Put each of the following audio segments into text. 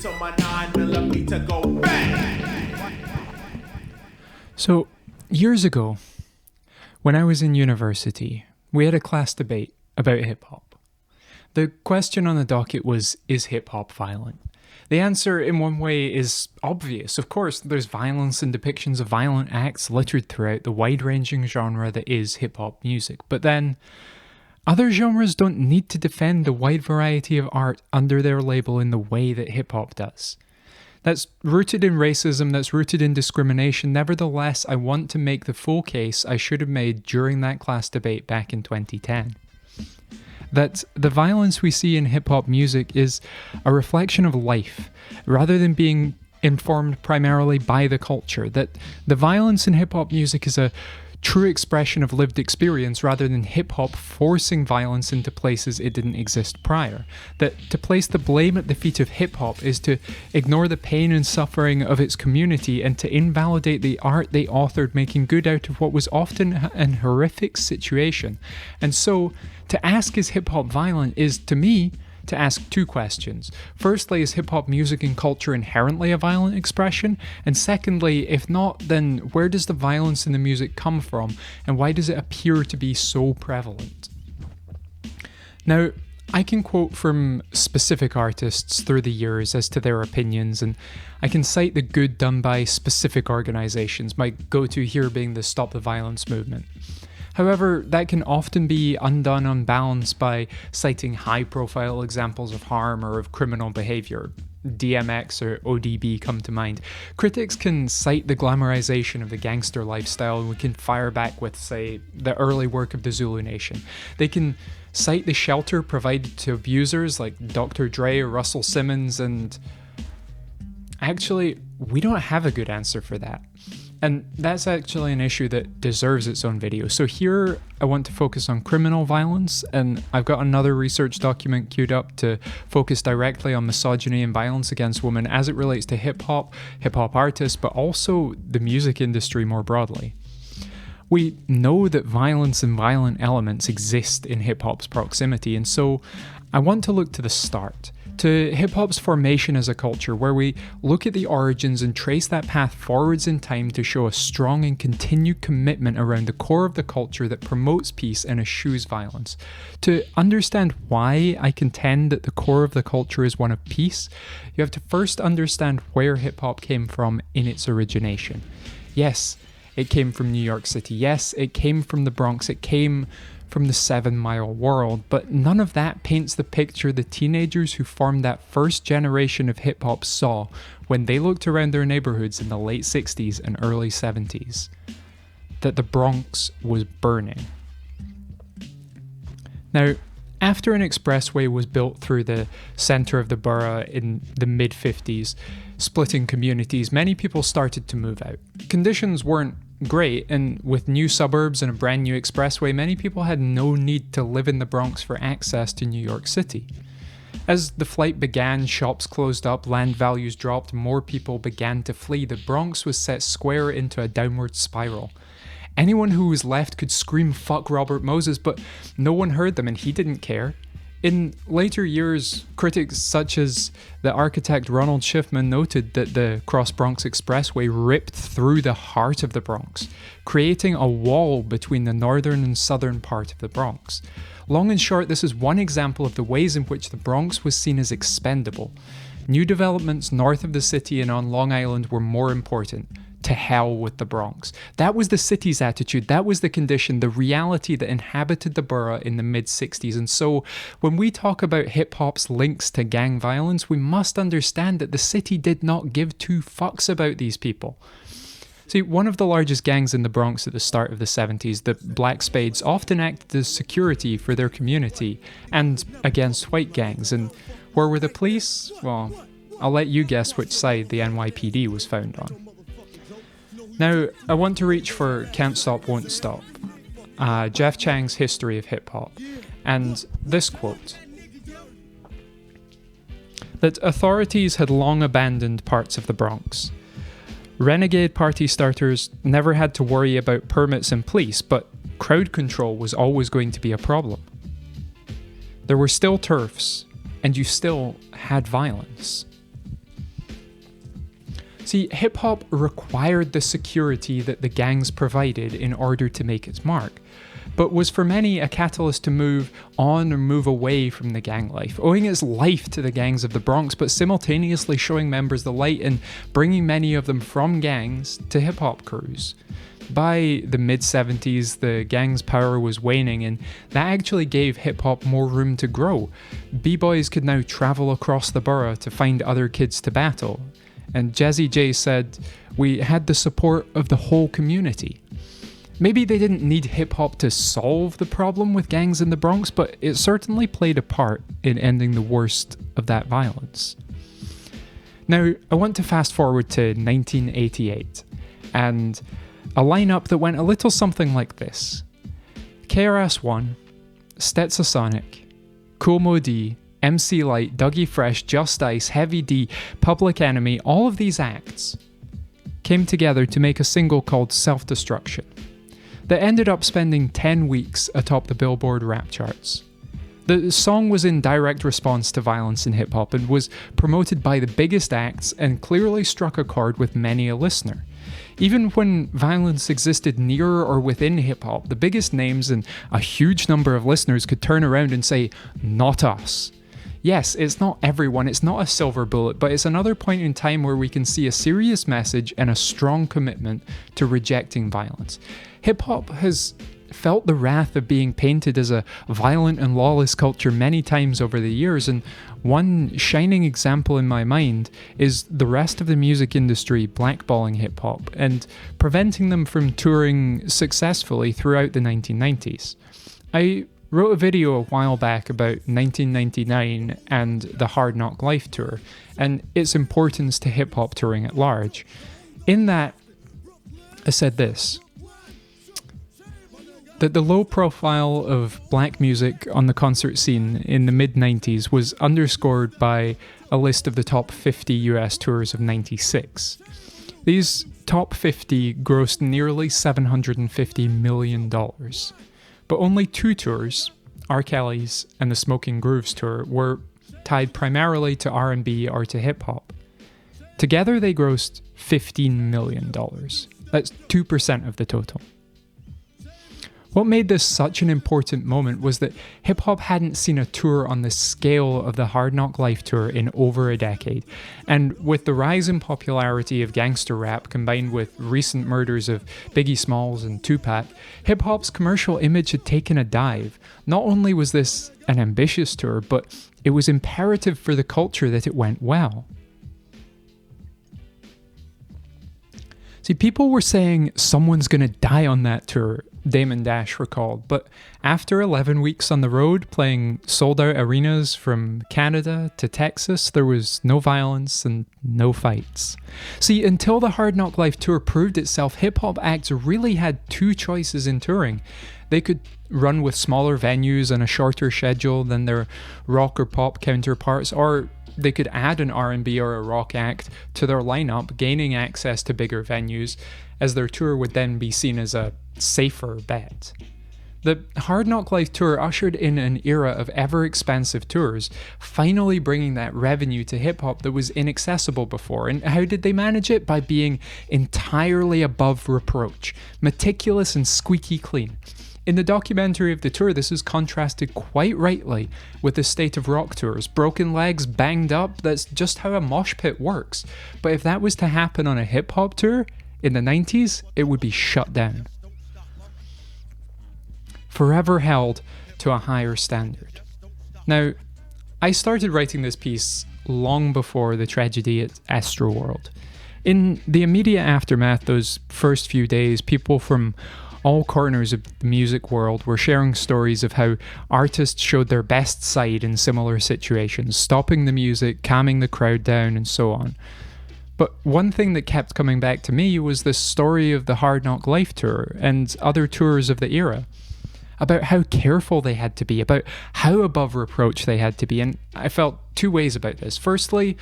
till my 9mm go bang. So, years ago, when I was in university, we had a class debate about hip-hop. The question on the docket was, is hip-hop violent? The answer, in one way, is obvious. Of course, there's violence and depictions of violent acts littered throughout the wide-ranging genre that is hip-hop music. But then, other genres don't need to defend the wide variety of art under their label in the way that hip-hop does. That's rooted in racism, that's rooted in discrimination. Nevertheless, I want to make the full case I should have made during that class debate back in 2010. That the violence we see in hip-hop music is a reflection of life, rather than being informed primarily by the culture. That the violence in hip-hop music is a true expression of lived experience rather than hip-hop forcing violence into places it didn't exist prior. That to place the blame at the feet of hip-hop is to ignore the pain and suffering of its community and to invalidate the art they authored, making good out of what was often an horrific situation. And so, to ask is hip-hop violent is, to me, to ask two questions. Firstly, is hip-hop music and culture inherently a violent expression? And secondly, if not, then where does the violence in the music come from, and why does it appear to be so prevalent? Now, I can quote from specific artists through the years as to their opinions, and I can cite the good done by specific organizations, my go-to here being the Stop the Violence movement. However, that can often be undone unbalanced by citing high-profile examples of harm or of criminal behavior. DMX or ODB come to mind. Critics can cite the glamorization of the gangster lifestyle, and we can fire back with, say, the early work of the Zulu Nation. They can cite the shelter provided to abusers like Dr. Dre or Russell Simmons, and actually, we don't have a good answer for that. And that's actually an issue that deserves its own video. So here I want to focus on criminal violence, and I've got another research document queued up to focus directly on misogyny and violence against women as it relates to hip-hop artists, but also the music industry more broadly. We know that violence and violent elements exist in hip-hop's proximity, and so I want to look to the start, to hip-hop's formation as a culture, where we look at the origins and trace that path forwards in time to show a strong and continued commitment around the core of the culture that promotes peace and eschews violence. To understand why I contend that the core of the culture is one of peace, you have to first understand where hip-hop came from in its origination. Yes, it came from New York City. Yes, it came from the Bronx. It came from the 7 Mile world, but none of that paints the picture the teenagers who formed that first generation of hip-hop saw when they looked around their neighborhoods in the late 60s and early 70s. That the Bronx was burning. Now, after an expressway was built through the center of the borough in the mid-50s, splitting communities, many people started to move out. Conditions weren't great, and with new suburbs and a brand new expressway, many people had no need to live in the Bronx for access to New York City. As the flight began, shops closed up, land values dropped, more people began to flee. The Bronx was set square into a downward spiral. Anyone who was left could scream "fuck Robert Moses," but no one heard them, and he didn't care. In later years, critics such as the architect Ronald Schiffman noted that the Cross-Bronx Expressway ripped through the heart of the Bronx, creating a wall between the northern and southern part of the Bronx. Long and short, this is one example of the ways in which the Bronx was seen as expendable. New developments north of the city and on Long Island were more important. To hell with the Bronx. That was the city's attitude, that was the condition, the reality that inhabited the borough in the mid-60s. And so, when we talk about hip-hop's links to gang violence, we must understand that the city did not give two fucks about these people. See, one of the largest gangs in the Bronx at the start of the 70s, the Black Spades, often acted as security for their community and against white gangs. And where were the police? Well, I'll let you guess which side the NYPD was found on. Now, I want to reach for Can't Stop, Won't Stop, Jeff Chang's History of Hip Hop, and this quote: that authorities had long abandoned parts of the Bronx. Renegade party starters never had to worry about permits and police, but crowd control was always going to be a problem. There were still turfs, and you still had violence. See, hip hop required the security that the gangs provided in order to make its mark, but was for many a catalyst to move on or move away from the gang life, owing its life to the gangs of the Bronx, but simultaneously showing members the light and bringing many of them from gangs to hip hop crews. By the mid-70s, the gang's power was waning, and that actually gave hip-hop more room to grow. B-boys could now travel across the borough to find other kids to battle. And Jazzy J said, "We had the support of the whole community." Maybe they didn't need hip-hop to solve the problem with gangs in the Bronx, but it certainly played a part in ending the worst of that violence. Now, I want to fast forward to 1988, and a lineup that went a little something like this. KRS-One, Stetsasonic, Kool Moe Dee, MC Lyte, Dougie Fresh, Just Ice, Heavy D, Public Enemy, all of these acts came together to make a single called Self-Destruction that ended up spending 10 weeks atop the Billboard rap charts. The song was in direct response to violence in hip-hop and was promoted by the biggest acts and clearly struck a chord with many a listener. Even when violence existed near or within hip-hop, the biggest names and a huge number of listeners could turn around and say, "Not us." Yes, it's not everyone, it's not a silver bullet, but it's another point in time where we can see a serious message and a strong commitment to rejecting violence. Hip-hop has felt the wrath of being painted as a violent and lawless culture many times over the years, and one shining example in my mind is the rest of the music industry blackballing hip-hop and preventing them from touring successfully throughout the 1990s. I wrote a video a while back about 1999 and the Hard Knock Life tour, and its importance to hip-hop touring at large. In that, I said this: that the low profile of black music on the concert scene in the mid-90s was underscored by a list of the top 50 US tours of 96. These top 50 grossed nearly $750 million. But only two tours, R. Kelly's and the Smoking Grooves tour, were tied primarily to R&B or to hip-hop. Together they grossed $15 million. That's 2% of the total. What made this such an important moment was that hip-hop hadn't seen a tour on the scale of the Hard Knock Life tour in over a decade, and with the rise in popularity of gangster rap combined with recent murders of Biggie Smalls and Tupac, hip-hop's commercial image had taken a dive. Not only was this an ambitious tour, but it was imperative for the culture that it went well. See, people were saying someone's gonna die on that tour, Damon Dash recalled, but after 11 weeks on the road, playing sold-out arenas from Canada to Texas, there was no violence and no fights. See, until the Hard Knock Life tour proved itself, hip-hop acts really had two choices in touring. They could run with smaller venues and a shorter schedule than their rock or pop counterparts, or they could add an R&B or a rock act to their lineup, gaining access to bigger venues, as their tour would then be seen as a safer bet. The Hard Knock Life tour ushered in an era of ever-expansive tours, finally bringing that revenue to hip-hop that was inaccessible before. And how did they manage it? By being entirely above reproach, meticulous and squeaky clean. In the documentary of the tour, this is contrasted quite rightly with the state of rock tours. Broken legs, banged up, that's just how a mosh pit works. But if that was to happen on a hip-hop tour in the 90s, it would be shut down. Forever held to a higher standard. Now, I started writing this piece long before the tragedy at Astroworld. In the immediate aftermath, those first few days, people from all corners of the music world were sharing stories of how artists showed their best side in similar situations, stopping the music, calming the crowd down, and so on. But one thing that kept coming back to me was the story of the Hard Knock Life tour and other tours of the era, about how careful they had to be, about how above reproach they had to be, and I felt two ways about this. Firstly,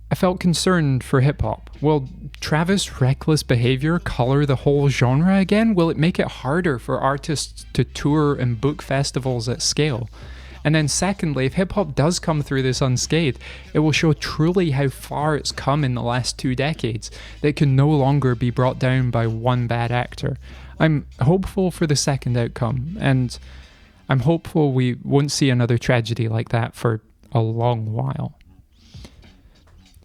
I felt concerned for hip-hop. Will Travis' reckless behavior color the whole genre again? Will it make it harder for artists to tour and book festivals at scale? And then secondly, if hip-hop does come through this unscathed, it will show truly how far it's come in the last 2 decades, that it can no longer be brought down by one bad actor. I'm hopeful for the second outcome, and I'm hopeful we won't see another tragedy like that for a long while.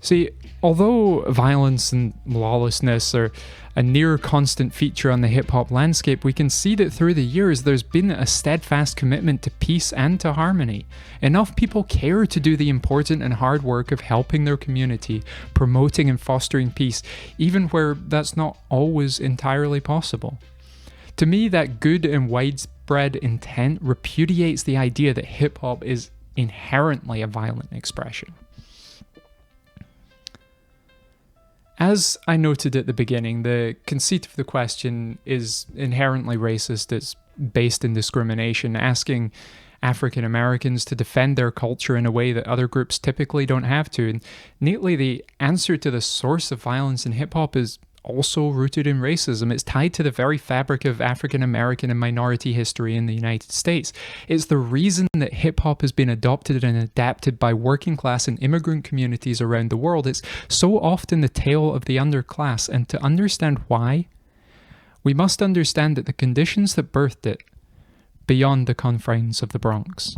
See, although violence and lawlessness are a near constant feature on the hip-hop landscape, we can see that through the years there's been a steadfast commitment to peace and to harmony. Enough people care to do the important and hard work of helping their community, promoting and fostering peace, even where that's not always entirely possible. To me, that good and widespread intent repudiates the idea that hip-hop is inherently a violent expression. As I noted at the beginning, the conceit of the question is inherently racist. It's based in discrimination, asking African Americans to defend their culture in a way that other groups typically don't have to. And neatly, the answer to the source of violence in hip-hop is also rooted in racism. It's tied to the very fabric of African American and minority history in the United States. It's the reason that hip-hop has been adopted and adapted by working class and immigrant communities around the world. It's so often the tale of the underclass, and to understand why, we must understand that the conditions that birthed it beyond the confines of the Bronx.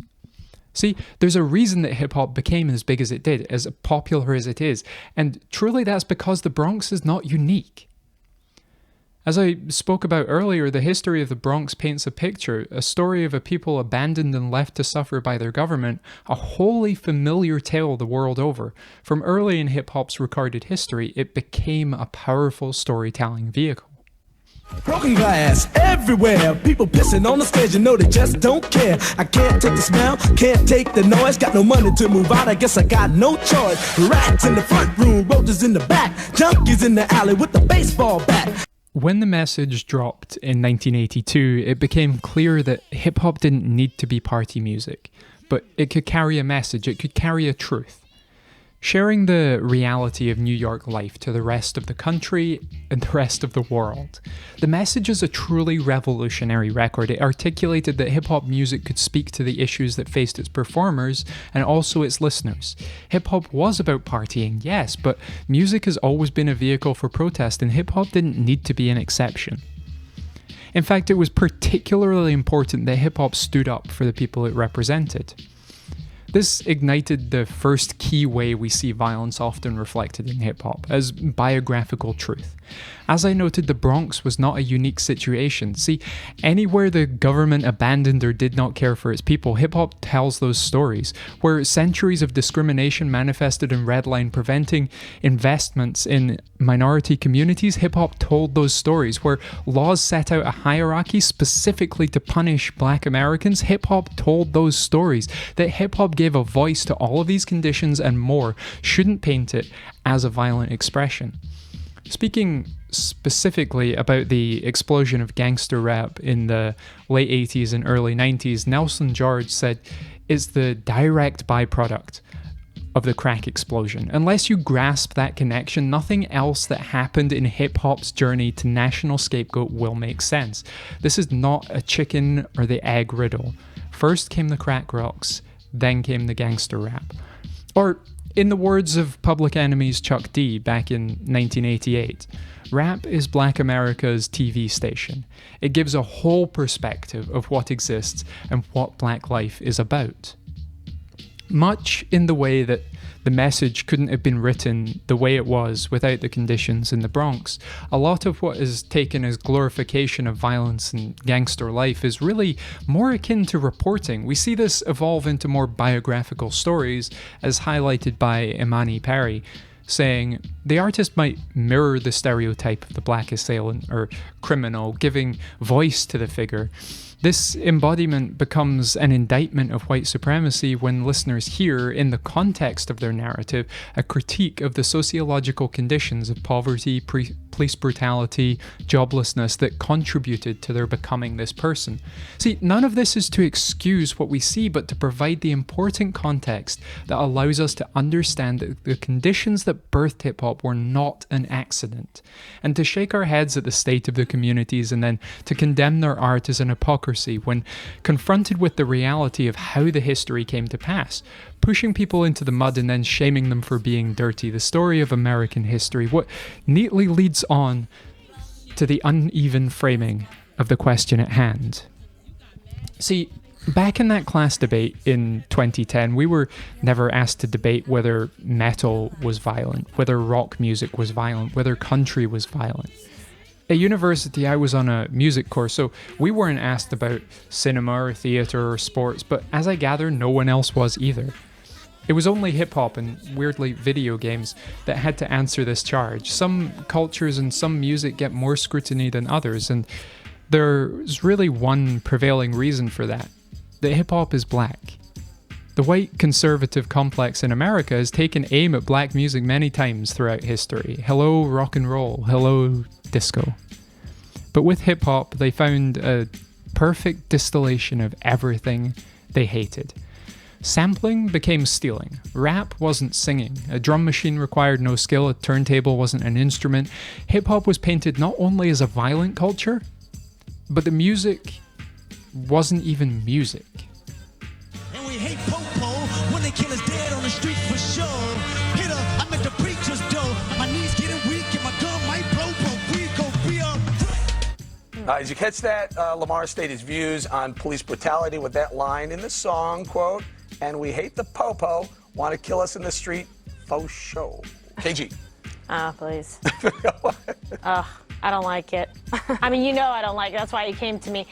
See, there's a reason that hip-hop became as big as it did, as popular as it is, and truly that's because the Bronx is not unique. As I spoke about earlier, the history of the Bronx paints a picture, a story of a people abandoned and left to suffer by their government, a wholly familiar tale the world over. From early in hip-hop's recorded history, it became a powerful storytelling vehicle. Broken glass everywhere, people pissing on the stage, you know they just don't care. I can't take the smell, can't take the noise, got no money to move out, I guess I got no choice. Rats in the front room, roaches in the back, junkies in the alley with the baseball bat. When the message dropped in 1982, it became clear that hip-hop didn't need to be party music, but it could carry a message, it could carry a truth. Sharing the reality of New York life to the rest of the country and the rest of the world. The message is a truly revolutionary record. It articulated that hip-hop music could speak to the issues that faced its performers and also its listeners. Hip-hop was about partying, yes, but music has always been a vehicle for protest, and hip-hop didn't need to be an exception. In fact, it was particularly important that hip-hop stood up for the people it represented. This ignited the first key way we see violence often reflected in hip-hop, as biographical truth. As I noted, the Bronx was not a unique situation. See, anywhere the government abandoned or did not care for its people, hip-hop tells those stories. Where centuries of discrimination manifested in redline preventing investments in minority communities, hip-hop told those stories. Where laws set out a hierarchy specifically to punish Black Americans, hip-hop told those stories. That hip-hop gave a voice to all of these conditions and more shouldn't paint it as a violent expression. Speaking specifically about the explosion of gangster rap in the late 80s and early 90s, Nelson George said, "It's the direct byproduct of the crack explosion. Unless you grasp that connection, nothing else that happened in hip-hop's journey to national scapegoat will make sense. This is not a chicken or the egg riddle. First came the crack rocks, then came the gangster rap." Or, in the words of Public Enemy's Chuck D back in 1988, rap is Black America's TV station. It gives a whole perspective of what exists and what Black life is about. Much in the way that the message couldn't have been written the way it was without the conditions in the Bronx, a lot of what is taken as glorification of violence and gangster life is really more akin to reporting. We see this evolve into more biographical stories, as highlighted by Imani Perry, saying, the artist might mirror the stereotype of the black assailant or criminal, giving voice to the figure. This embodiment becomes an indictment of white supremacy when listeners hear, in the context of their narrative, a critique of the sociological conditions of poverty, police brutality, joblessness that contributed to their becoming this person. See, none of this is to excuse what we see, but to provide the important context that allows us to understand that the conditions that that birthed hip-hop were not an accident. And to shake our heads at the state of the communities and then to condemn their art is an hypocrisy when confronted with the reality of how the history came to pass. Pushing people into the mud and then shaming them for being dirty. The story of American history. What neatly leads on to the uneven framing of the question at hand. See, back in that class debate in 2010, we were never asked to debate whether metal was violent, whether rock music was violent, whether country was violent. At university, I was on a music course, so we weren't asked about cinema or theatre or sports, but as I gather, no one else was either. It was only hip-hop and, weirdly, video games that had to answer this charge. Some cultures and some music get more scrutiny than others, and there's really one prevailing reason for that. That hip-hop is black. The white conservative complex in America has taken aim at black music many times throughout history. Hello, rock and roll. Hello, disco. But with hip-hop, they found a perfect distillation of everything they hated. Sampling became stealing. Rap wasn't singing. A drum machine required no skill. A turntable wasn't an instrument. Hip-hop was painted not only as a violent culture, but the music wasn't even music. And we hate po-po when they kill us dead on the street for sure. Hit her, I'm at the preacher's door. My knees getting weak and my gun might blow, but we go be alright. Did you catch that? Lamar stated his views on police brutality with that line in the song, quote, "And we hate the po-po, want to kill us in the street, faux show." KG. Please. I don't like it. I mean, you know I don't like it. That's why you came to me.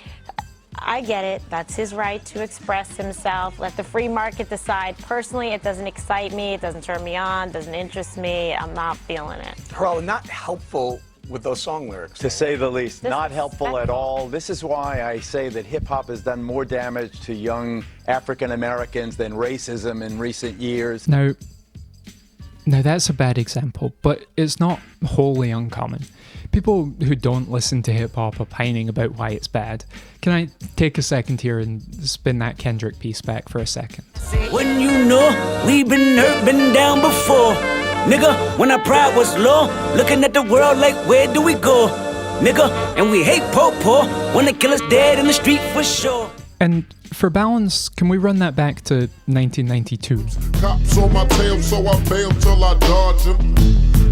I get it. That's his right to express himself. Let the free market decide. Personally, it doesn't excite me. It doesn't turn me on. Doesn't interest me. I'm not feeling it. Harala, not helpful with those song lyrics. To say the least, not helpful at Disrespectful. all. This is why I say that hip-hop has done more damage to young African Americans than racism in recent years. Now that's a bad example, but it's not wholly uncommon. People who don't listen to hip-hop are pining about why it's bad. Can I take a second here and spin that Kendrick piece back for a second? When you know we've been hurt, been down before. Nigga, when our pride was low, looking at the world like where do we go? Nigga, and we hate po-po, wanna kill us dead in the street for sure. And for balance, can we run that back to 1992? Cops on my tail, so I bail till I dodge them.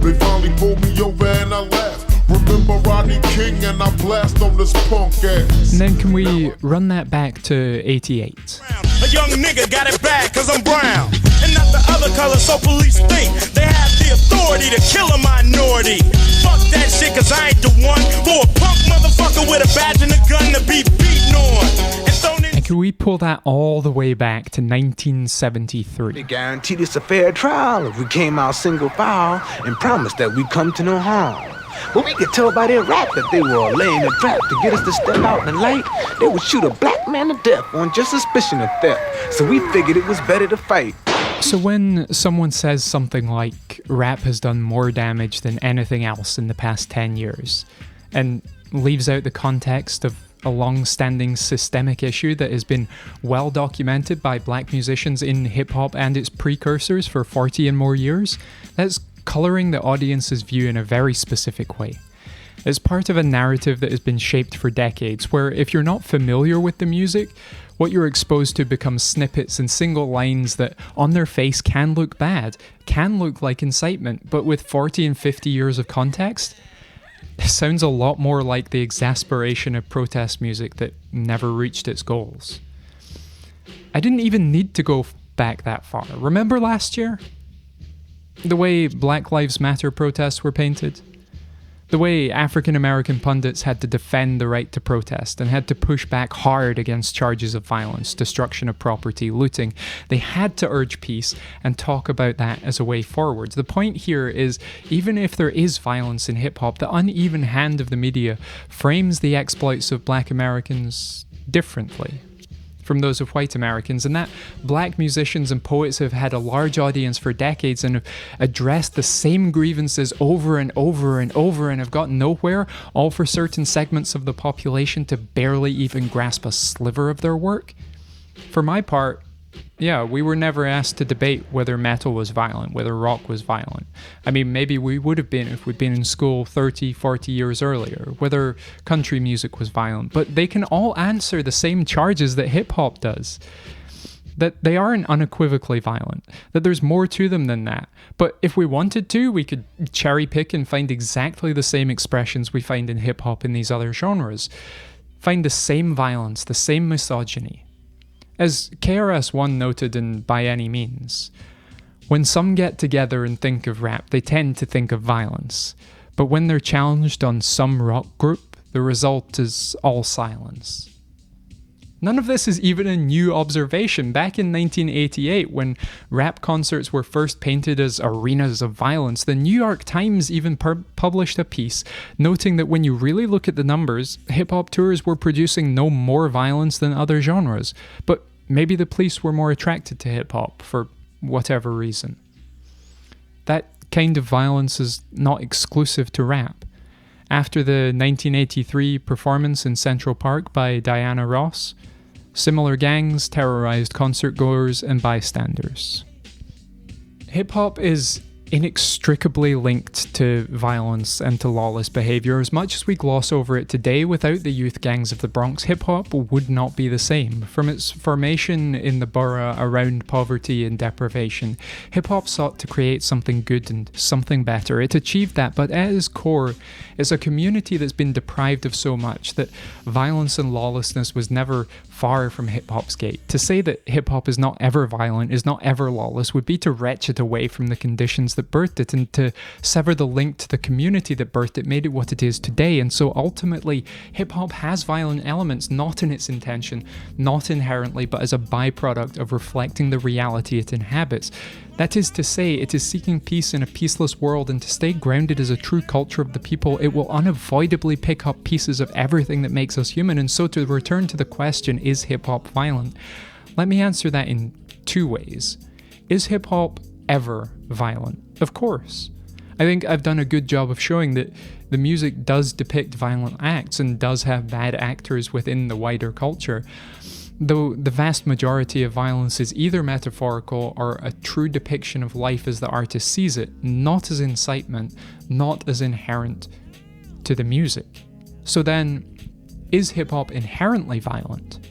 They finally pulled me over and I laughed. Remember Rodney King and I blast on this punk ass. And then can we run that back to 88? A young nigga got it bad cause I'm brown. And not the other color, so police think they have the authority to kill a minority. Fuck that shit cause I ain't the one for a punk motherfucker with a badge and a gun to be beaten on. And can we pull that all the way back to 1973? They guaranteed us a fair trial if we came out single file and promised that we'd come to no harm. But we could tell by their rap that they were laying a trap to get us to step out in the light. They would shoot a black man to death on just suspicion of theft. So we figured it was better to fight. So when someone says something like rap has done more damage than anything else in the past 10 years and leaves out the context of a long-standing systemic issue that has been well documented by black musicians in hip-hop and its precursors for 40 and more years, that's colouring the audience's view in a very specific way. It's part of a narrative that has been shaped for decades, where if you're not familiar with the music, what you're exposed to becomes snippets and single lines that on their face can look bad, can look like incitement, but with 40 and 50 years of context, it sounds a lot more like the exasperation of protest music that never reached its goals. I didn't even need to go back that far. Remember last year? The way Black Lives Matter protests were painted? The way African American pundits had to defend the right to protest and had to push back hard against charges of violence, destruction of property, looting. They had to urge peace and talk about that as a way forward. The point here is, even if there is violence in hip-hop, the uneven hand of the media frames the exploits of black Americans differently from those of white Americans, and that black musicians and poets have had a large audience for decades and have addressed the same grievances over and over and over and have gotten nowhere, all for certain segments of the population to barely even grasp a sliver of their work. For my part, Yeah, we were never asked to debate whether metal was violent, whether rock was violent. I mean, maybe we would have been if we'd been in school 30, 40 years earlier, whether country music was violent. But they can all answer the same charges that hip-hop does. That they aren't unequivocally violent, that there's more to them than that. But if we wanted to, we could cherry pick and find exactly the same expressions we find in hip-hop in these other genres. Find the same violence, the same misogyny. As KRS-One noted in By Any Means, when some get together and think of rap, they tend to think of violence. But when they're challenged on some rock group, the result is all silence. None of this is even a new observation. Back in 1988, when rap concerts were first painted as arenas of violence, the New York Times even published a piece noting that when you really look at the numbers, hip-hop tours were producing no more violence than other genres. But maybe the police were more attracted to hip-hop for whatever reason. That kind of violence is not exclusive to rap. After the 1983 performance in Central Park by Diana Ross, similar gangs terrorized concertgoers and bystanders. Hip-hop is inextricably linked to violence and to lawless behaviour. As much as we gloss over it today, without the youth gangs of the Bronx, hip-hop would not be the same. From its formation in the borough around poverty and deprivation, hip-hop sought to create something good and something better. It achieved that, but at its core, it's a community that's been deprived of so much that violence and lawlessness was never far from hip-hop's gate. To say that hip-hop is not ever violent, is not ever lawless, would be to retch it away from the conditions that birthed it and to sever the link to the community that birthed it, made it what it is today. And so ultimately, hip-hop has violent elements, not in its intention, not inherently, but as a byproduct of reflecting the reality it inhabits. That is to say, it is seeking peace in a peaceless world, and to stay grounded as a true culture of the people, it will unavoidably pick up pieces of everything that makes us human. And so to return to the question, is hip-hop violent? Let me answer that in two ways. Is hip-hop ever violent? Of course. I think I've done a good job of showing that the music does depict violent acts and does have bad actors within the wider culture. Though the vast majority of violence is either metaphorical or a true depiction of life as the artist sees it, not as incitement, not as inherent to the music. So then, is hip-hop inherently violent?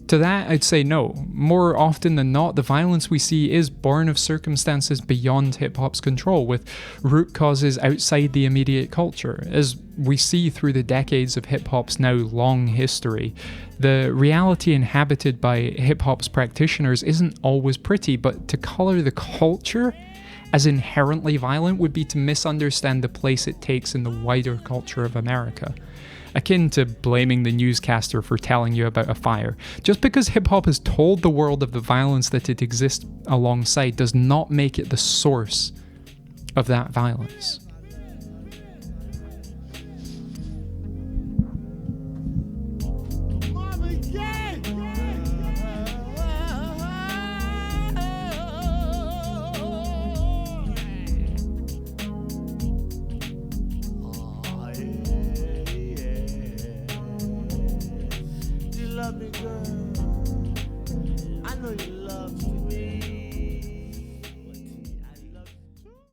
To that, I'd say no. More often than not, the violence we see is born of circumstances beyond hip-hop's control, with root causes outside the immediate culture. As we see through the decades of hip-hop's now long history, the reality inhabited by hip-hop's practitioners isn't always pretty, but to color the culture as inherently violent would be to misunderstand the place it takes in the wider culture of America. Akin to blaming the newscaster for telling you about a fire. Just because hip-hop has told the world of the violence that it exists alongside does not make it the source of that violence.